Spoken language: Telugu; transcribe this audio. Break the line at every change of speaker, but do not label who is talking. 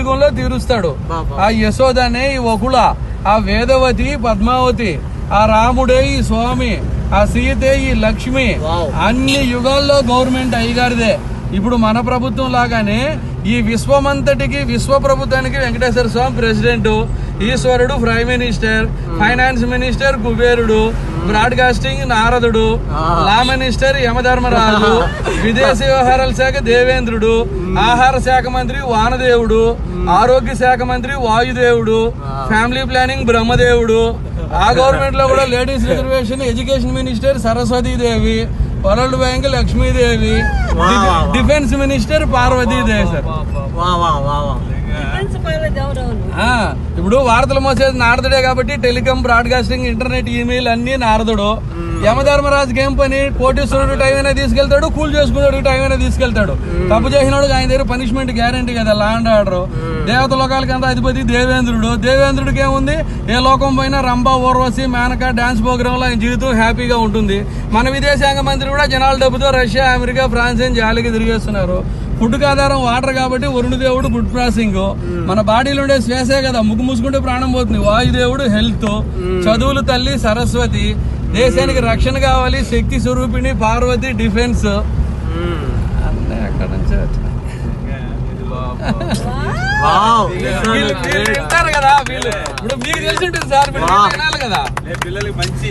కలియుగంలో తీరుస్తాడు. ఆ యశోదనే ఈ వకుళ, ఆ వేదవతి పద్మావతి, ఆ రాముడే ఈ స్వామి, ఆ సీతే ఈ లక్ష్మి. అన్ని యుగాల్లో గవర్నమెంట్ అయ్యగారిదే. ఇప్పుడు మన ప్రభుత్వం లాగానే ఈ విశ్వమంతటికి, విశ్వ ప్రభుత్వానికి వెంకటేశ్వర స్వామి ప్రెసిడెంట్, ఈశ్వరుడు ప్రైమ్ మినిస్టర్, ఫైనాన్స్ మినిస్టర్ కుబేరుడు, బ్రాడ్కాస్టింగ్ నారదుడు, లా మినిస్టర్ యమధర్మరాజు, విదేశీ వ్యవహారాల శాఖ దేవేంద్రుడు, ఆహార శాఖ మంత్రి వానదేవుడు, ఆరోగ్య శాఖ మంత్రి వాయుదేవుడు, ఫ్యామిలీ ప్లానింగ్ బ్రహ్మదేవుడు. ఆ గవర్నమెంట్ లో కూడా ladies reservation, education minister Saraswatidevi, world bank Lakshmidevi, defence minister Parvatidevi. Sir ఇప్పుడు వార్తలు మోసేది నారదుడే కాబట్టి టెలికాం, బ్రాడ్కాస్టింగ్, ఇంటర్నెట్, ఈమెయిల్ అన్ని నారదుడు. యమధర్మరాజుకి ఏం పని? కోటీశ్వరుడు టైం అయినా తీసుకెళ్తాడు, కూల్ చేసుకున్నాడు టైం అయినా తీసుకెళ్తాడు. తప్పు చేసినాడు ఆయన దగ్గర పనిష్మెంట్ గ్యారంటీ కదా, లా అండ్ ఆర్డర్. దేవత లోకాలకంతా అధిపతి దేవేంద్రుడు. దేవేంద్రుడికి ఏముంది? ఏ లోకం పోయినా రంభ, ఊర్వశి, మేనక డాన్స్ ప్రోగ్రామ్ లో ఆయన జీవితం హ్యాపీగా ఉంటుంది. మన విదేశాంగ మంత్రి కూడా జనాల డబ్బుతో రష్యా, అమెరికా, ఫ్రాన్స్ అని జాలికి తిరిగేస్తున్నారు. ఫుడ్కి ఆధారం వాటర్ కాబట్టి వరుణదేవుడు ఫుడ్ ప్రాసెసింగ్. మన బాడీలో ఉండే శ్వాసే కదా, ముగ్గు మూసుకుంటే ప్రాణం పోతుంది. వాయుదేవుడు హెల్త్, చదువులు తల్లి సరస్వతి, దేశానికి రక్షణ కావాలి శక్తి స్వరూపిణి పార్వతి డిఫెన్స్. అన్నీ అక్కడ నుంచే వింటారు కదా వీళ్ళు. ఇప్పుడు మీకు తెలిసి ఉంటుంది సార్, వినాలి కదా పిల్లలకి మంచి.